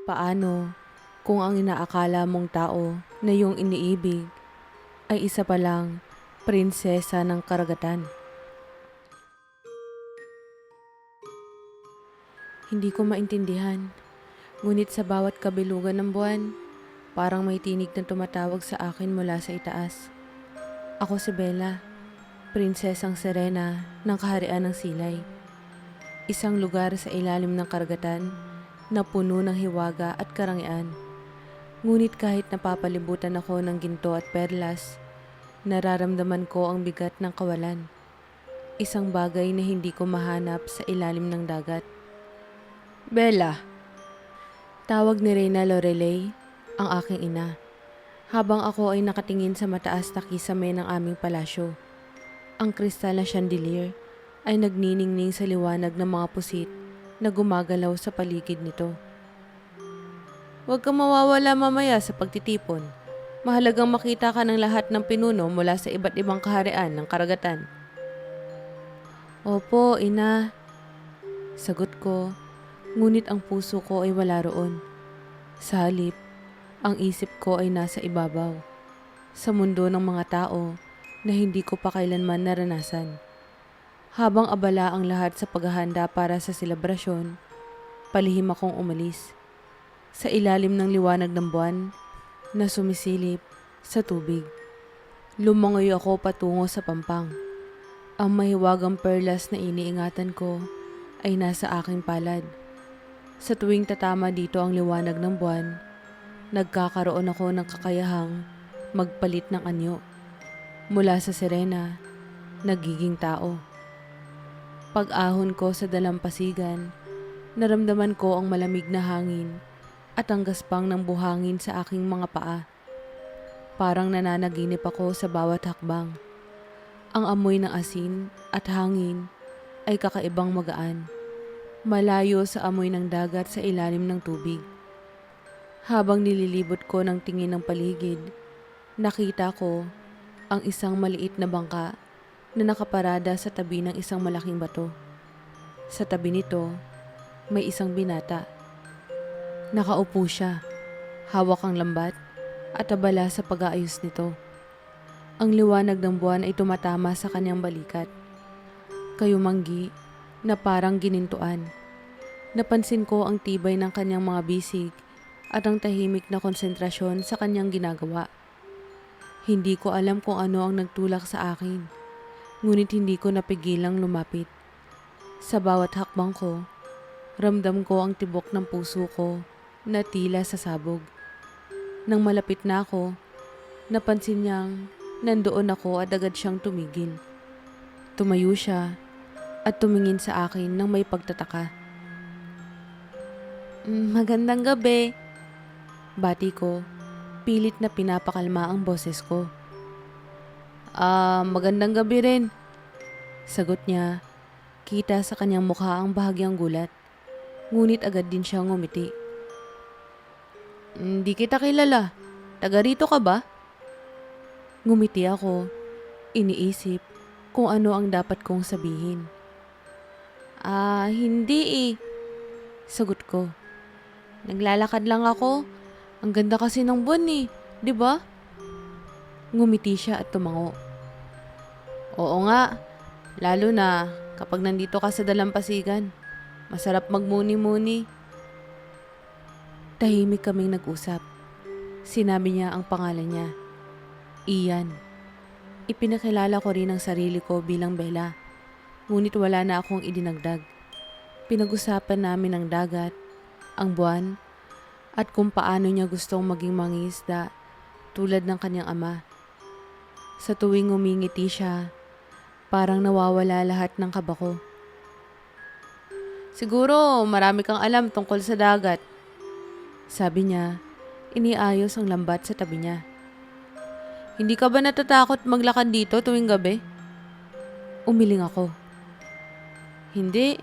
Paano kung ang inaakala mong tao na iyong iniibig ay isa palang prinsesa ng karagatan? Hindi ko maintindihan, ngunit sa bawat kabilugan ng buwan, parang may tinig na tumatawag sa akin mula sa itaas. Ako si Bella, prinsesang Serena ng kaharian ng Silay. Isang lugar sa ilalim ng karagatan na puno ng hiwaga at karangyaan. Ngunit kahit napapalibutan ako ng ginto at perlas, nararamdaman ko ang bigat ng kawalan. Isang bagay na hindi ko mahanap sa ilalim ng dagat. Bella, tawag ni Reyna Lorelei, ang aking ina, habang ako ay nakatingin sa mataas na kisame ng aming palasyo. Ang kristal na chandelier ay nagniningning sa liwanag ng mga pusit na gumagalaw sa paligid nito. Huwag kang mawawala mamaya sa pagtitipon. Mahalagang makita ka ng lahat ng pinuno mula sa iba't ibang kaharian ng karagatan. Opo, ina. Sagot ko, ngunit ang puso ko ay wala roon. Sa halip, ang isip ko ay nasa ibabaw, sa mundo ng mga tao na hindi ko pa kailanman naranasan. Habang abala ang lahat sa paghahanda para sa selebrasyon, palihim akong umalis. Sa ilalim ng liwanag ng buwan na sumisilip sa tubig, lumangoy ako patungo sa pampang. Ang mahiwagang perlas na iniingatan ko ay nasa aking palad. Sa tuwing tatama dito ang liwanag ng buwan, nagkakaroon ako ng kakayahang magpalit ng anyo. Mula sa Serena, nagiging tao. Pag-ahon ko sa dalampasigan, naramdaman ko ang malamig na hangin at ang gaspang ng buhangin sa aking mga paa. Parang nananaginip ako sa bawat hakbang. Ang amoy ng asin at hangin ay kakaibang magaan, malayo sa amoy ng dagat sa ilalim ng tubig. Habang nililibot ko ng tingin ng paligid, nakita ko ang isang maliit na bangka na nakaparada sa tabi ng isang malaking bato. Sa tabi nito, may isang binata. Nakaupo siya, hawak ang lambat at abala sa pag-aayos nito. Ang liwanag ng buwan ay tumatama sa kanyang balikat. Kayumanggi na parang ginintuan. Napansin ko ang tibay ng kanyang mga bisig at ang tahimik na konsentrasyon sa kanyang ginagawa. Hindi ko alam kung ano ang nagtulak sa akin, ngunit hindi ko napigilang lumapit. Sa bawat hakbang ko, ramdam ko ang tibok ng puso ko na tila sasabog. Nang malapit na ako, napansin niyang nandoon ako at agad siyang tumigil. Tumayo siya at tumingin sa akin ng may pagtataka. Magandang gabi, bati ko, pilit na pinapakalma ang boses ko. Magandang gabi rin, sagot niya. Kita sa kanyang mukha ang bahagyang gulat, ngunit agad din siyang ngumiti. Hindi kita kilala. Taga rito ka ba? Ngumiti ako, iniisip kung ano ang dapat kong sabihin. Hindi eh, sagot ko. Naglalakad lang ako. Ang ganda kasi ng buwan eh, di ba? Ngumiti siya at tumango. Oo nga, lalo na kapag nandito ka sa dalampasigan. Masarap magmuni-muni. Tahimik kaming nag-usap. Sinabi niya ang pangalan niya, Ian. Ipinakilala ko rin ang sarili ko bilang Bella, ngunit wala na akong idinagdag. Pinag-usapan namin ang dagat, ang buwan, at kung paano niya gustong maging mangingisda tulad ng kanyang ama. Sa tuwing umingiti siya, parang nawawala lahat ng kaba ko. Siguro marami kang alam tungkol sa dagat, sabi niya, iniayos ang lambat sa tabi niya. Hindi ka ba natatakot maglakad dito tuwing gabi? Umiling ako. Hindi,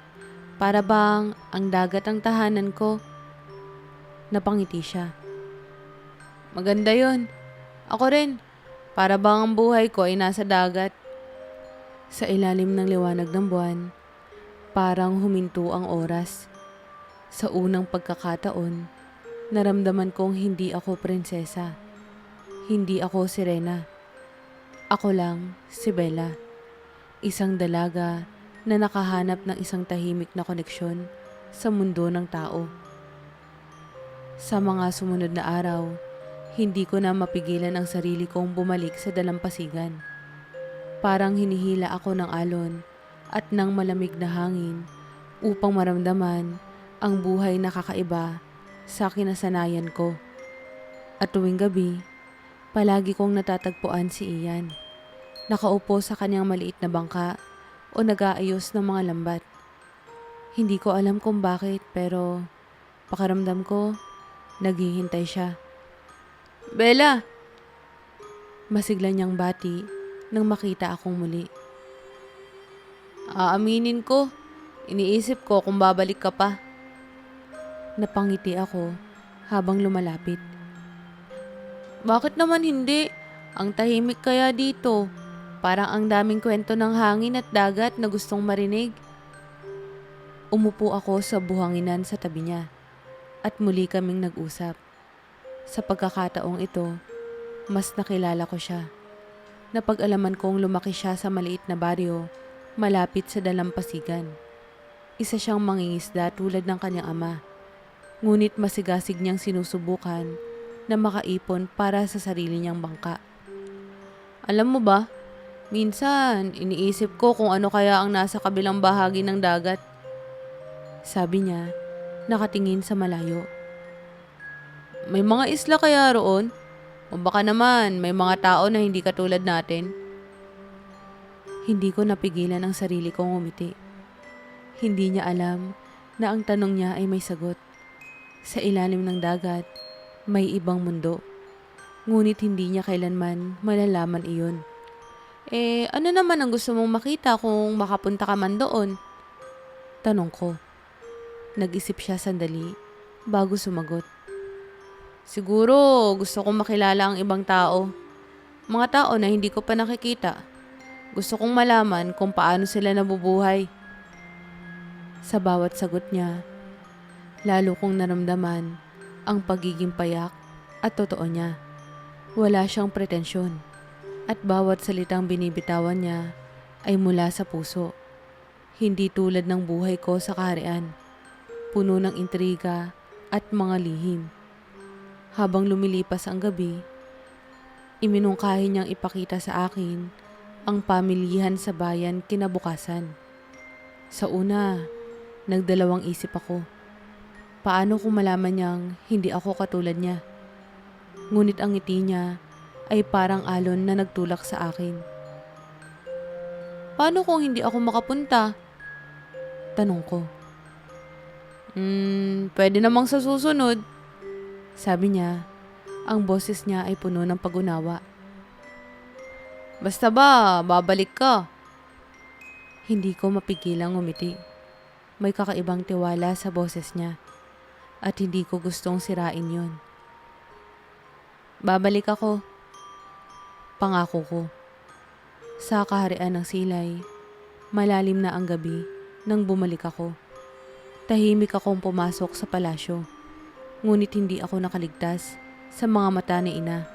para bang ang dagat ang tahanan ko? Napangiti siya. Maganda yon. Ako rin, para bang ang buhay ko ay nasa dagat. Sa ilalim ng liwanag ng buwan, parang huminto ang oras. Sa unang pagkakataon, Naramdaman kong hindi ako prinsesa. Hindi ako sirena. Ako lang si Bella. Isang dalaga na nakahanap ng isang tahimik na koneksyon sa mundo ng tao. Sa mga sumunod na araw, hindi ko na mapigilan ang sarili kong bumalik sa dalampasigan. Parang hinihila ako ng alon at ng malamig na hangin upang maramdaman ang buhay na kakaiba sa kinasanayan ko. At tuwing gabi, palagi kong natatagpuan si Ian. Nakaupo sa kanyang maliit na bangka o nag-aayos ng mga lambat. Hindi ko alam kung bakit pero pakiramdam ko naghihintay siya. Bella! Masigla niyang bati nang makita akong muli. Aaminin ko, iniisip ko kung babalik ka pa. Napangiti ako habang lumalapit. Bakit naman hindi? Ang tahimik kaya dito. Parang ang daming kwento ng hangin at dagat na gustong marinig. Umupo ako sa buhanginan sa tabi niya at muli kaming nag-usap. Sa pagkakataong ito, mas nakilala ko siya. Napag-alaman kong lumaki siya sa maliit na baryo malapit sa dalampasigan. Isa siyang mangingisda tulad ng kanyang ama. Ngunit masigasig niyang sinusubukan na makaipon para sa sarili niyang bangka. Alam mo ba, minsan iniisip ko kung ano kaya ang nasa kabilang bahagi ng dagat. Sabi niya, nakatingin sa malayo. May mga isla kaya roon? O baka naman may mga tao na hindi katulad natin? Hindi ko napigilan ang sarili kong umiti. Hindi niya alam na ang tanong niya ay may sagot. Sa ilalim ng dagat, may ibang mundo. Ngunit hindi niya kailanman malalaman iyon. Ano naman ang gusto mong makita kung makapunta ka man doon? Tanong ko. Nag-isip siya sandali bago sumagot. Siguro gusto kong makilala ang ibang tao. Mga tao na hindi ko pa nakikita. Gusto kong malaman kung paano sila nabubuhay. Sa bawat sagot niya, lalo kong naramdaman ang pagiging payak at totoo niya. Wala siyang pretensyon at bawat salitang binibitawan niya ay mula sa puso. Hindi tulad ng buhay ko sa kaharian, puno ng intriga at mga lihim. Habang lumilipas ang gabi, iminungkahi niyang ipakita sa akin ang pamilihan sa bayan kinabukasan. Sa una, nagdalawang isip ako. Paano kung malaman niyang hindi ako katulad niya? Ngunit ang ngiti niya ay parang alon na nagtulak sa akin. Paano kung hindi ako makapunta? Tanong ko. Pwede namang sa susunod. Sabi niya, ang boses niya ay puno ng pag-unawa. Basta ba, babalik ka? Hindi ko mapigilang ngumiti. May kakaibang tiwala sa boses niya at hindi ko gustong sirain yon. Babalik ako. Pangako ko. Sa kaharian ng silay, malalim na ang gabi nang bumalik ako. Tahimik akong pumasok sa palasyo. Ngunit hindi ako nakaligtas sa mga mata ni ina.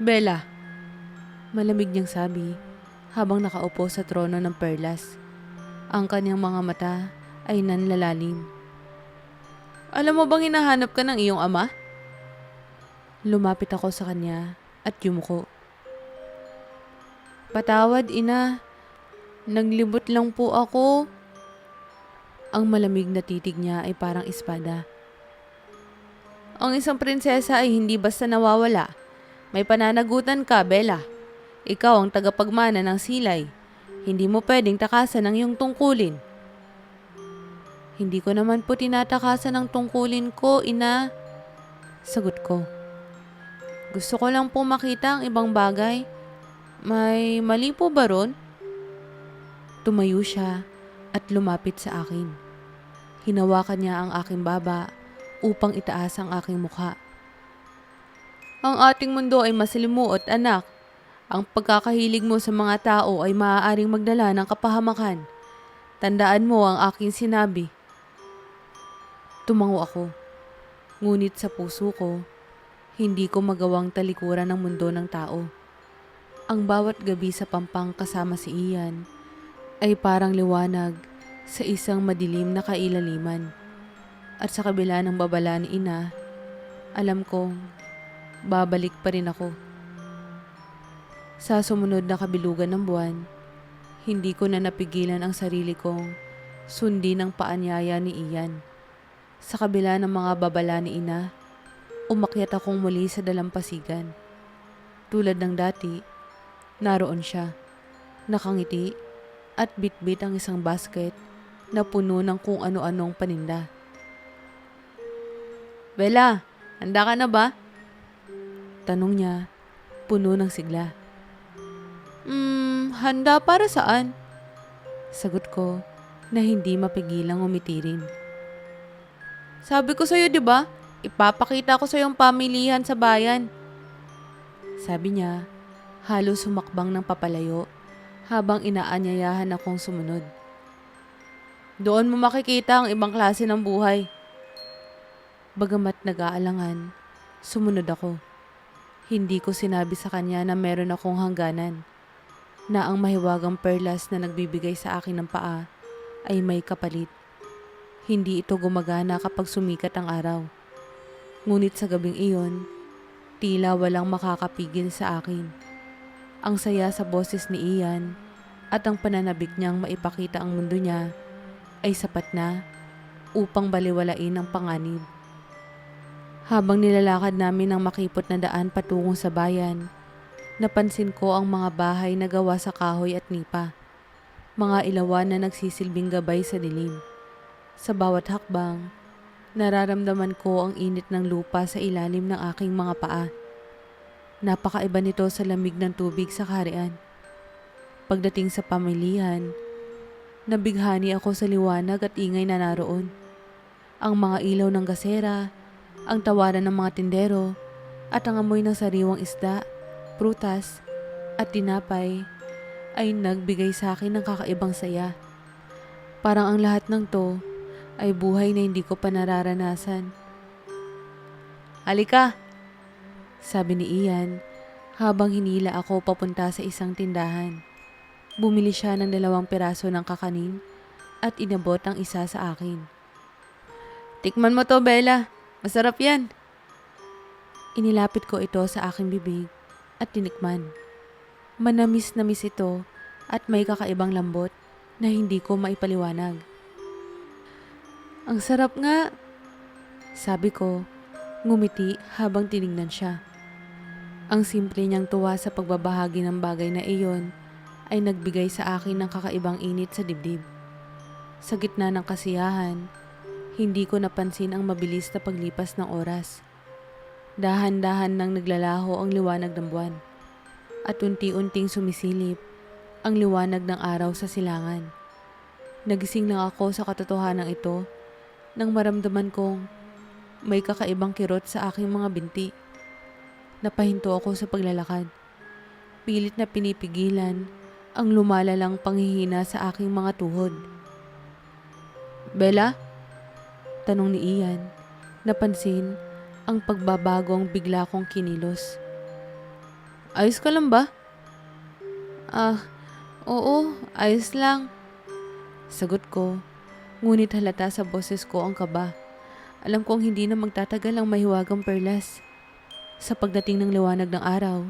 Bella, malamig niyang sabi habang nakaupo sa trono ng perlas. Ang kanyang mga mata ay nanlalalim. Alam mo bang hinahanap ka ng iyong ama? Lumapit ako sa kanya at yumuko. Patawad, ina. Naglibot lang po ako. Ang malamig na titig niya ay parang espada. Ang isang prinsesa ay hindi basta nawawala. May pananagutan ka, Bella. Ikaw ang tagapagmana ng silay. Hindi mo pwedeng takasan ang iyong tungkulin. Hindi ko naman po tinatakasan ang tungkulin ko, ina. Sagot ko. Gusto ko lang po makita ang ibang bagay. May mali po ba ron? Tumayo siya at lumapit sa akin. Hinawakan niya ang aking baba upang itaas ang aking mukha. Ang ating mundo ay masalimuot, anak. Ang pagkakahilig mo sa mga tao ay maaaring magdala ng kapahamakan. Tandaan mo ang aking sinabi. Tumango ako. Ngunit sa puso ko, hindi ko magawang talikuran ng mundo ng tao. Ang bawat gabi sa Pampang kasama si Ian ay parang liwanag sa isang madilim na kailaliman. At sa kabila ng babala ni ina, alam kong babalik pa rin ako. Sa sumunod na kabilugan ng buwan, hindi ko na napigilan ang sarili kong sundin ang paanyaya ni Ian. Sa kabila ng mga babala ni ina, umakyat akong muli sa dalampasigan. Tulad ng dati, naroon siya, nakangiti at bitbit ang isang basket na puno ng kung ano-anong paninda. "Bella, handa ka na ba?" Tanong niya, puno ng sigla. Handa para saan?" Sagot ko na hindi mapigilang umiti rin. "Sabi ko sa'yo, di ba? Ipapakita ko sa'yo ang pamilihan sa bayan." Sabi niya, halos sumakbang ng papalayo habang inaanyayahan akong sumunod. "Doon mo makikita ang ibang klase ng buhay." Bagamat nag-aalangan, sumunod ako. Hindi ko sinabi sa kanya na meron akong hangganan, na ang mahiwagang perlas na nagbibigay sa akin ng paa ay may kapalit. Hindi ito gumagana kapag sumikat ang araw. Ngunit sa gabing iyon, tila walang makakapigil sa akin. Ang saya sa boses ni Ian at ang pananabik niyang maipakita ang mundo niya ay sapat na upang baliwalain ang panganib. Habang nilalakad namin ang makipot na daan patungo sa bayan, napansin ko ang mga bahay na gawa sa kahoy at nipa. Mga ilawan na nagsisilbing gabay sa dilim. Sa bawat hakbang, nararamdaman ko ang init ng lupa sa ilalim ng aking mga paa. Napakaiba nito sa lamig ng tubig sa kaharian. Pagdating sa pamilihan, nabighani ako sa liwanag at ingay na naroon. Ang mga ilaw ng gasera, ang tawaran ng mga tindero, at ang amoy ng sariwang isda, prutas, at tinapay ay nagbigay sa akin ng kakaibang saya. Parang ang lahat ng to ay buhay na hindi ko pa nararanasan. "Halika," sabi ni Ian habang hinila ako papunta sa isang tindahan. Bumili siya ng 2 piraso ng kakanin at inabot ang isa sa akin. "Tikman mo to, Bella. Masarap yan." Inilapit ko ito sa aking bibig at tinikman. Manamis-namis ito at may kakaibang lambot na hindi ko maipaliwanag. "Ang sarap nga," sabi ko, ngumiti habang tinignan siya. Ang simple niyang tuwa sa pagbabahagi ng bagay na iyon ay nagbigay sa akin ng kakaibang init sa dibdib. Sa gitna ng kasiyahan, hindi ko napansin ang mabilis na paglipas ng oras. Dahan-dahan nang naglalaho ang liwanag ng buwan at unti-unting sumisilip ang liwanag ng araw sa silangan. Nagising lang ako sa katotohanan ito nang maramdaman kong may kakaibang kirot sa aking mga binti. Napahinto ako sa paglalakad. Pilit na pinipigilan ang lumalalang panghihina sa aking mga tuhod. "Bella?" tanong ni Ian. Napansin ang pagbabagong bigla kong kinilos. "Ayos ka lang ba?" Oo, ayos lang," sagot ko. Ngunit halata sa boses ko ang kaba. Alam kong hindi na magtatagal ang mahiwagang perlas. Sa pagdating ng liwanag ng araw,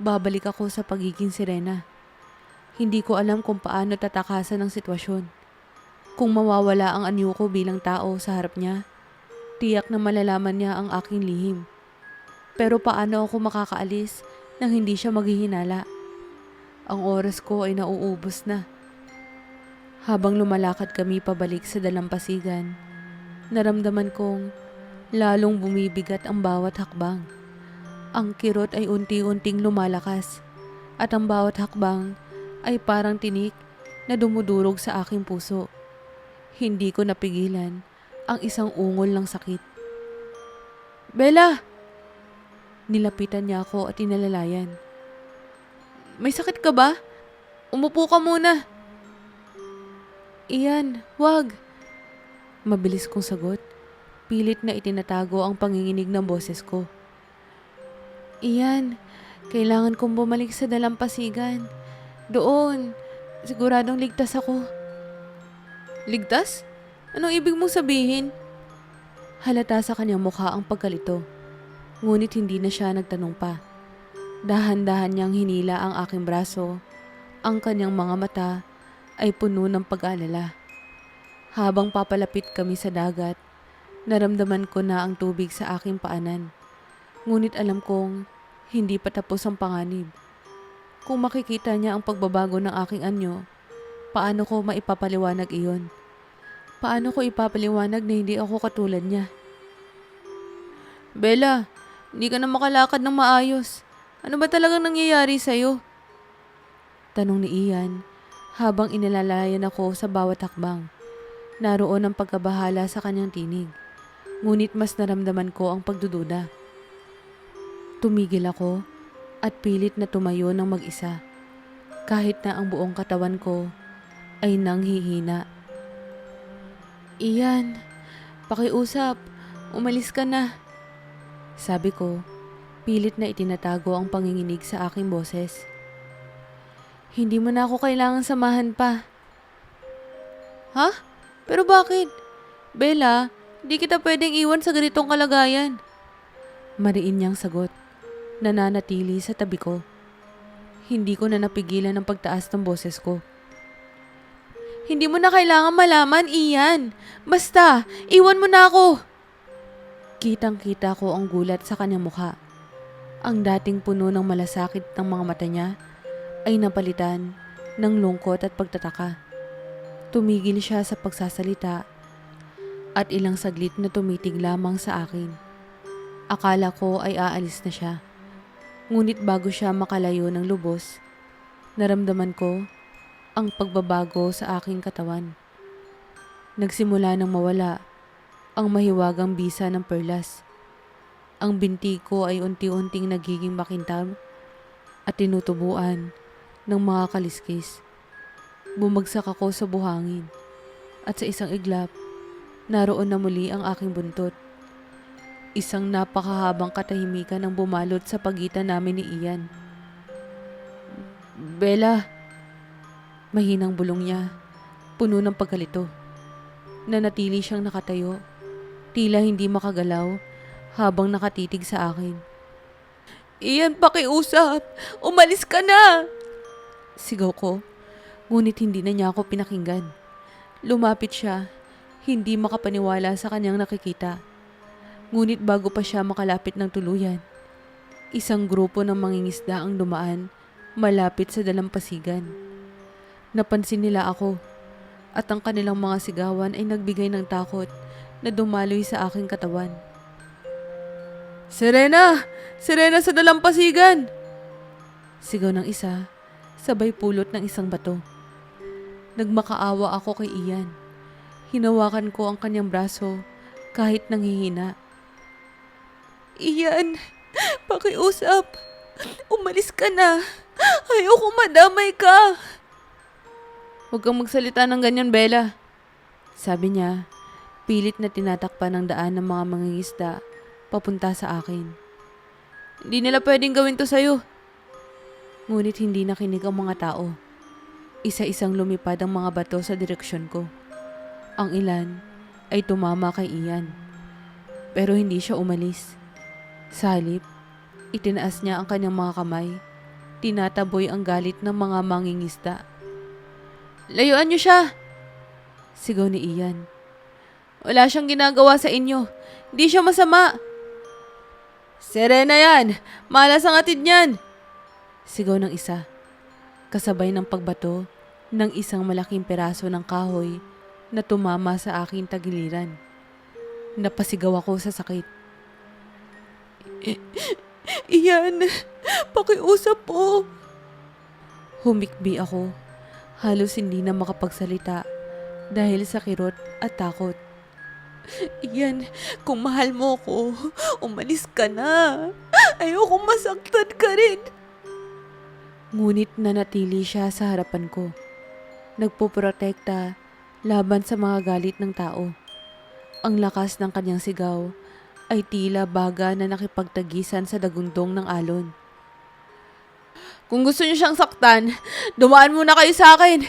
babalik ako sa pagiging sirena. Hindi ko alam kung paano tatakasan ang sitwasyon. Kung mawawala ang anyo ko bilang tao sa harap niya, tiyak na malalaman niya ang aking lihim. Pero paano ako makakaalis nang hindi siya maghihinala? Ang oras ko ay nauubos na. Habang lumalakad kami pabalik sa dalampasigan, naramdaman kong lalong bumibigat ang bawat hakbang. Ang kirot ay unti-unting lumalakas at ang bawat hakbang ay parang tinik na dumudurog sa aking puso. Hindi ko napigilan ang isang ungol ng sakit. "Bella!" Nilapitan niya ako at inalalayan. "May sakit ka ba? Umupo ka muna." "Iyan, wag." Mabilis kong sagot. Pilit na itinatago ang panginginig ng boses ko. Iyan, kailangan kong bumalik sa dalampasigan. Doon, siguradong ligtas ako. Ligtas? Anong ibig mong sabihin? Halata sa kanyang mukha ang pagkalito. Ngunit hindi na siya nagtanong pa. Dahan-dahan niyang hinila ang aking braso. Ang kanyang mga mata ay puno ng pag-alala. Habang papalapit kami sa dagat, naramdaman ko na ang tubig sa aking paanan. Ngunit alam kong hindi pa tapos ang panganib. Kung makikita niya ang pagbabago ng aking anyo, paano ko maipapaliwanag iyon? Paano ko ipapaliwanag na hindi ako katulad niya? Bella, hindi ka na makalakad ng maayos. Ano ba talagang nangyayari sa'yo? Tanong ni Ian habang inilalayan ako sa bawat hakbang. Naroon ang pagkabahala sa kanyang tinig. Ngunit mas naramdaman ko ang pagdududa. Tumigil ako at pilit na tumayo ng mag-isa. Kahit na ang buong katawan ko ay nanghihina. Ian, pakiusap, umalis ka na. Sabi ko, pilit na itinatago ang panginginig sa aking boses. Hindi mo na ako kailangang samahan pa. Ha? Pero bakit? Bella, di kita pwedeng iwan sa ganitong kalagayan. Mariin niyang sagot. Nananatili sa tabi ko. Hindi ko na napigilan ang pagtaas ng boses ko. Hindi mo na kailangan malaman, Ian. Basta, iwan mo na ako. Kitang-kita ko ang gulat sa kanyang mukha. Ang dating puno ng malasakit ng mga mata niya ay napalitan ng lungkot at pagtataka. Tumigil siya sa pagsasalita at ilang saglit na tumitig lamang sa akin. Akala ko ay aalis na siya. Ngunit bago siya makalayo ng lubos, naramdaman ko ang pagbabago sa aking katawan. Nagsimula nang mawala ang mahiwagang bisa ng perlas. Ang binti ko ay unti-unting nagiging makintab at tinutubuan ng mga kaliskis. Bumagsak ako sa buhangin at sa isang iglap, naroon na muli ang aking buntot. Isang napakahabang katahimikan ang bumalot sa pagitan namin ni Ian. Bella, mahinang bulong niya, puno ng pagkalito. Nanatili siyang nakatayo, tila hindi makagalaw habang nakatitig sa akin. Ian, pakiusap! Umalis ka na! Sigaw ko, ngunit hindi na niya ako pinakinggan. Lumapit siya, hindi makapaniwala sa kanyang nakikita. Ngunit bago pa siya makalapit ng tuluyan, isang grupo ng mangingisda ang dumaan malapit sa dalampasigan. Napansin nila ako at ang kanilang mga sigawan ay nagbigay ng takot na dumaloy sa aking katawan. Serena! Serena sa dalampasigan! Sigaw ng isa, sabay pulot ng isang bato. Nagmakaawa ako kay Ian. Hinawakan ko ang kanyang braso kahit nanghihina. Ian, pakiusap. Umalis ka na. Ayoko madamay ka. Huwag kang magsalita ng ganyan, Bella. Sabi niya, pilit na tinatakpan ng daan ng mga mangingisda papunta sa akin. Hindi nila pwedeng gawin to sa'yo. Ngunit hindi nakinig ang mga tao. Isa-isang lumipad ang mga bato sa direksyon ko. Ang ilan ay tumama kay Ian. Pero hindi siya umalis. Sa halip, itinaas niya ang kanyang mga kamay. Tinataboy ang galit ng mga mangingisda. Layuan niyo siya! Sigaw ni Ian. Wala siyang ginagawa sa inyo. Hindi siya masama. Serena yan! Malas ang atid niyan! Sigaw ng isa. Kasabay ng pagbato ng isang malaking peraso ng kahoy na tumama sa aking tagiliran. Napasigaw ako sa sakit. Iyan, pakiusap po. Humikbi ako. Halos hindi na makapagsalita dahil sa kirot at takot. Iyan, kung mahal mo ko, umalis ka na. Ayoko masaktan ka rin. Ngunit nanatili siya sa harapan ko. Nagpoprotekta laban sa mga galit ng tao. Ang lakas ng kanyang sigaw ay tila baga na nakipagtagisan sa dagundong ng alon. Kung gusto niyo siyang saktan, dumaan muna kayo sa akin!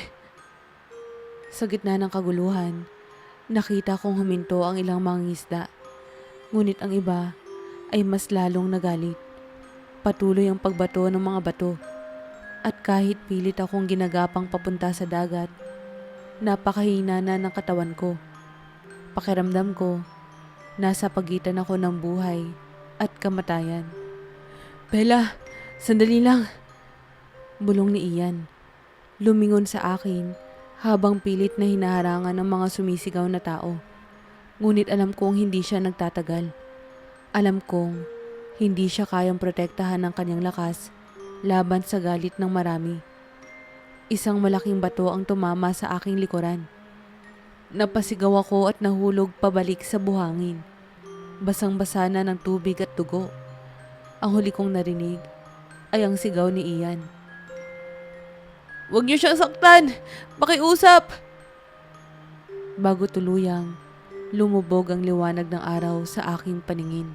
Sa gitna ng kaguluhan, nakita kong huminto ang ilang mangingisda. Ngunit ang iba ay mas lalong nagalit. Patuloy ang pagbato ng mga bato. At kahit pilit akong ginagapang papunta sa dagat, napakahina na ng katawan ko. Pakiramdam ko, nasa pagitan ako ng buhay at kamatayan. Bella, sandali lang! Bulong ni Ian. Lumingon sa akin habang pilit na hinaharangan ng mga sumisigaw na tao. Ngunit alam kong hindi siya nagtatagal. Alam kong hindi siya kayang protektahan ng kanyang lakas laban sa galit ng marami. Isang malaking bato ang tumama sa aking likuran. Napasigaw ako at nahulog pabalik sa buhangin. Basang-basa na ng tubig at dugo. Ang huli kong narinig ay ang sigaw ni Ian. Huwag niyo siyang saktan! Pakiusap! Bago tuluyang, lumubog ang liwanag ng araw sa aking paningin.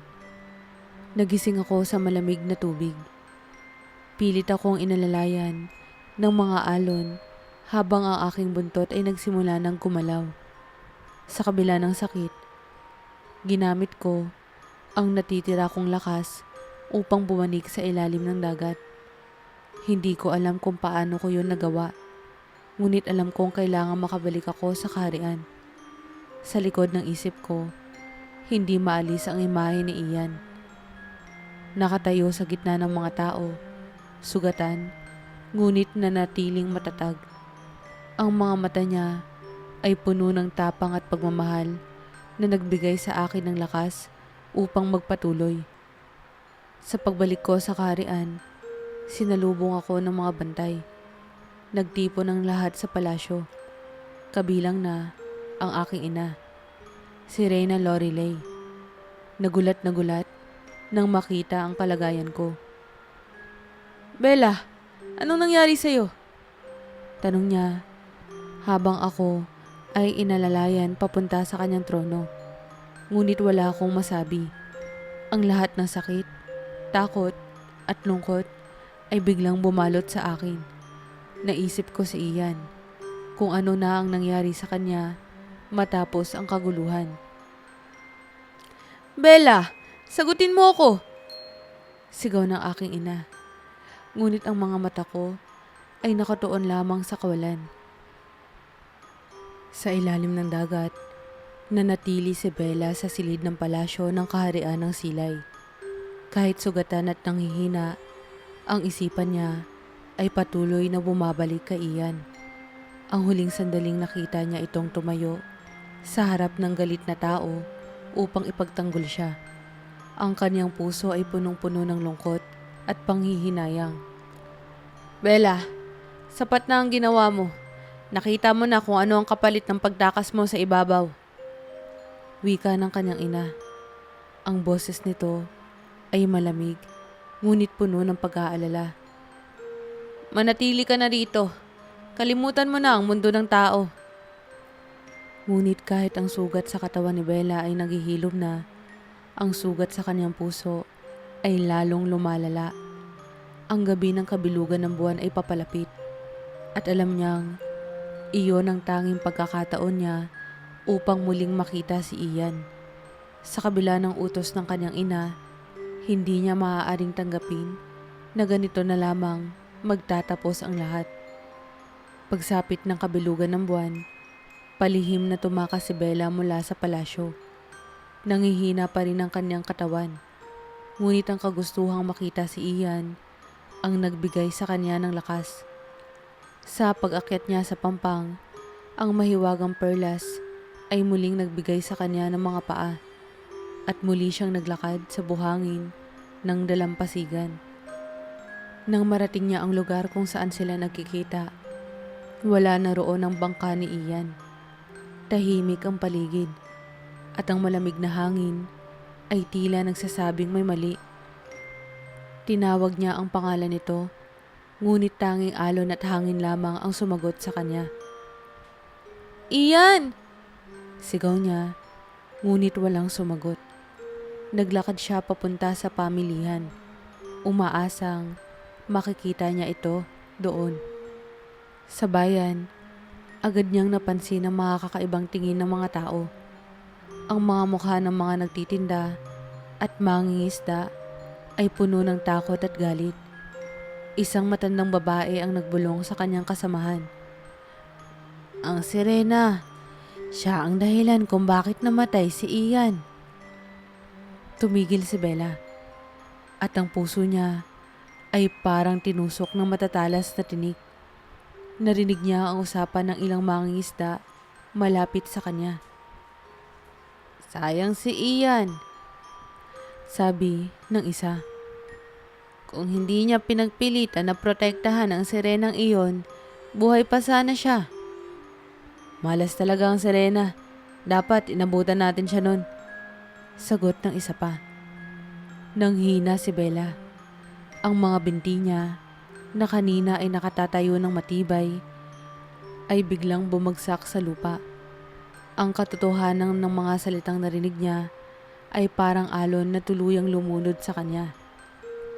Nagising ako sa malamig na tubig. Pilit akong inalalayan ng mga alon habang ang aking buntot ay nagsimula ng kumalaw. Sa kabila ng sakit, ginamit ko ang natitira kong lakas upang bumanig sa ilalim ng dagat. Hindi ko alam kung paano ko yun nagawa, ngunit alam kong kailangan makabalik ako sa kaharian. Sa likod ng isip ko, hindi maalis ang imahe ni Ian. Nakatayo sa gitna ng mga tao, sugatan, ngunit nanatiling matatag. Ang mga mata niya ay puno ng tapang at pagmamahal na nagbigay sa akin ng lakas upang magpatuloy. Sa pagbalik ko sa kaharian, sinalubong ako ng mga bantay. Nagtipon ng lahat sa palasyo, kabilang na ang aking ina, si Reyna Lorelei. Nagulat na gulat nang makita ang kalagayan ko. Bella, anong nangyari sa'yo? Tanong niya habang ako ay inalalayan papunta sa kanyang trono. Ngunit wala akong masabi. Ang lahat ng sakit, takot at lungkot ay biglang bumalot sa akin. Naisip ko si Ian, kung ano na ang nangyari sa kanya matapos ang kaguluhan. Bella, sagutin mo ako! Sigaw ng aking ina. Ngunit ang mga mata ko ay nakatuon lamang sa kawalan. Sa ilalim ng dagat, nanatili si Bella sa silid ng palasyo ng kaharian ng Silay. Kahit sugatan at nanghihina, ang isipan niya ay patuloy na bumabalik kay Ian. Ang huling sandaling nakita niya itong tumayo sa harap ng galit na tao upang ipagtanggol siya. Ang kanyang puso ay punong-puno ng lungkot at panghihinayang. Bella, sapat na ang ginawa mo. Nakita mo na kung ano ang kapalit ng pagtakas mo sa ibabaw. Wika ng kanyang ina. Ang boses nito ay malamig, ngunit puno ng pag-aalala. Manatili ka na rito. Kalimutan mo na ang mundo ng tao. Ngunit kahit ang sugat sa katawan ni Bella ay naghihilom na, ang sugat sa kanyang puso ay lalong lumalala. Ang gabi ng kabilugan ng buwan ay papalapit at alam niyang iyon ang tanging pagkakataon niya upang muling makita si Ian. Sa kabila ng utos ng kanyang ina, hindi niya maaaring tanggapin na ganito na lamang magtatapos ang lahat. Pagsapit ng kabilugan ng buwan, palihim na tumakas si Bella mula sa palasyo. Nangihina pa rin ang kanyang katawan, ngunit ang kagustuhang makita si Ian ang nagbigay sa kanya ng lakas. Sa pag-akyat niya sa pampang, ang mahiwagang perlas ay muling nagbigay sa kanya ng mga paa at muli siyang naglakad sa buhangin ng dalampasigan. Nang marating niya ang lugar kung saan sila nagkikita, wala na roon ang bangka ni Ian. Tahimik ang paligid at ang malamig na hangin ay tila nagsasabing may mali. Tinawag niya ang pangalan nito, ngunit tanging alon at hangin lamang ang sumagot sa kanya. Ian! Sigaw niya ngunit walang sumagot. Naglakad siya papunta sa pamilihan, umaasang makikita niya ito doon. Sa bayan, agad niyang napansin ang mga kakaibang tingin ng mga tao. Ang mga mukha ng mga nagtitinda at mangingisda ay puno ng takot at galit. Isang matandang babae ang nagbulong sa kanyang kasamahan. Ang sirena, siya ang dahilan kung bakit namatay si Ian. Tumigil si Bella at ang puso niya ay parang tinusok ng matatalas na tinik. Narinig niya ang usapan ng ilang mangingisda malapit sa kanya. Sayang si Ian, sabi ng isa. Kung hindi niya pinagpilitan na protektahan ang sirenang iyon, buhay pa sana siya. Malas talaga ang sirena. Dapat inabutan natin siya nun. Sagot ng isa pa. Nanghina si Bella. Ang mga binti niya, na kanina ay nakatatayo ng matibay, ay biglang bumagsak sa lupa. Ang katotohanan ng mga salitang narinig niya ay parang alon na tuluyang lumunod sa kanya.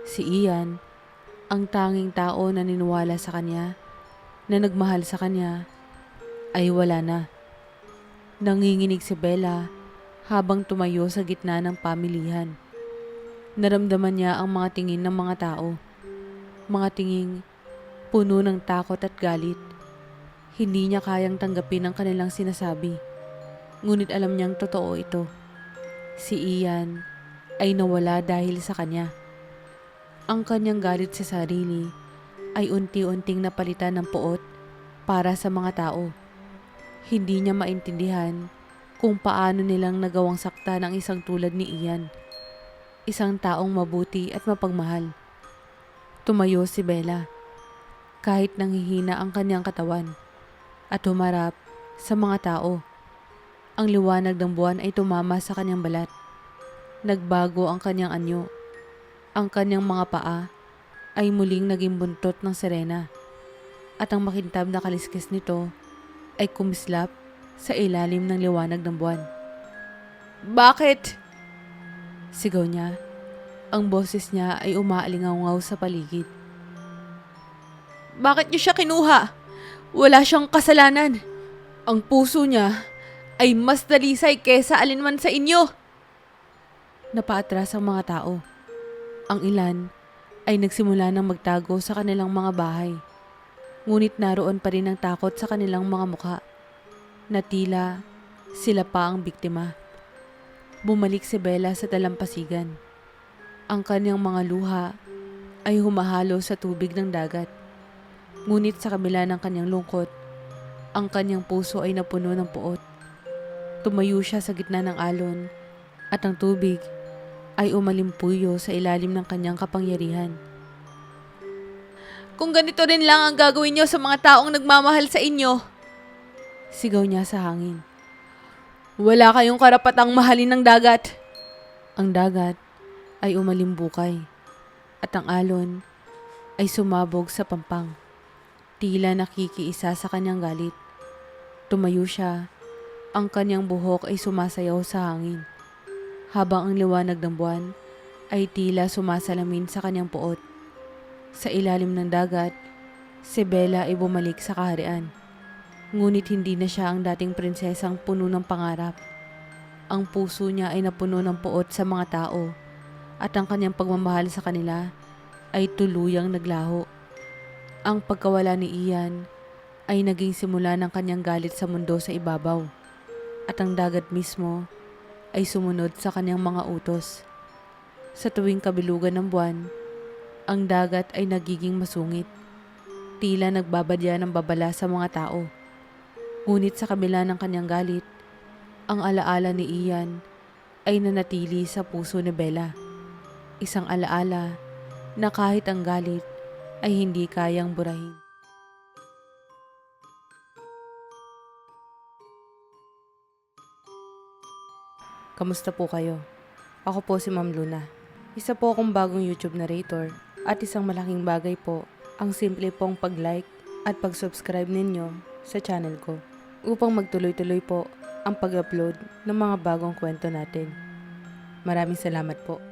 Si Ian, ang tanging tao na niniwala sa kanya, na nagmahal sa kanya, ay wala na. Nanginginig si Bella habang tumayo sa gitna ng pamilihan. Naramdaman niya ang mga tingin ng mga tao. Mga tinging puno ng takot at galit. Hindi niya kayang tanggapin ang kanilang sinasabi. Ngunit alam niyang totoo ito. Si Ian ay nawala dahil sa kanya. Ang kanyang galit sa sarili ay unti-unting napalitan ng puot para sa mga tao. Hindi niya maintindihan kung paano nilang nagawang sakta ng isang tulad ni Ian. Isang taong mabuti at mapagmahal. Tumayo si Bella, kahit nanghihina ang kanyang katawan, at humarap sa mga tao. Ang liwanag ng buwan ay tumama sa kanyang balat. Nagbago ang kanyang anyo. Ang kanyang mga paa ay muling naging buntot ng sirena, at ang makintab na kaliskis nito ay kumislap sa ilalim ng liwanag ng buwan. Bakit? Sigaw niya. Ang boses niya ay umaalingaw sa paligid. Bakit niyo siya kinuha? Wala siyang kasalanan. Ang puso niya ay mas dalisay kesa alinman sa inyo. Napaatras ang mga tao. Ang ilan ay nagsimula ng magtago sa kanilang mga bahay. Ngunit naroon pa rin ang takot sa kanilang mga mukha, na tila sila pa ang biktima. Bumalik si Bella sa dalampasigan. Ang kanyang mga luha ay humahalo sa tubig ng dagat. Ngunit sa kabila ng kanyang lungkot, ang kanyang puso ay napuno ng puot. Tumayo siya sa gitna ng alon at ang tubig ay umalimpuyo sa ilalim ng kanyang kapangyarihan. Kung ganito rin lang ang gagawin niyo sa mga taong nagmamahal sa inyo, sigaw niya sa hangin, wala kayong karapatang mahalin ng dagat. Ang dagat ay umalimbukay at ang alon ay sumabog sa pampang. Tila nakikiisa sa kanyang galit. Tumayo siya. Ang kanyang buhok ay sumasayaw sa hangin, habang ang liwanag ng buwan ay tila sumasalamin sa kanyang puot. Sa ilalim ng dagat, si Bella ay bumalik sa kaharian. Ngunit hindi na siya ang dating prinsesang puno ng pangarap. Ang puso niya ay napuno ng puot sa mga tao, at ang kanyang pagmamahal sa kanila ay tuluyang naglaho. Ang pagkawala ni Ian ay naging simula ng kanyang galit sa mundo sa ibabaw, at ang dagat mismo ay sumunod sa kanyang mga utos. Sa tuwing kabilugan ng buwan, ang dagat ay nagiging masungit, tila nagbabadya ng babala sa mga tao. Ngunit sa kabila ng kanyang galit, ang alaala ni Ian ay nanatili sa puso ni Bella. Isang alaala na kahit ang galit ay hindi kayang burahin. Kamusta po kayo? Ako po si Ma'am Luna. Isa po akong bagong YouTube narrator at isang malaking bagay po ang simple pong pag-like at pag-subscribe ninyo sa channel ko upang magtuloy-tuloy po ang ang pag-upload ng mga bagong kwento natin. Maraming salamat po.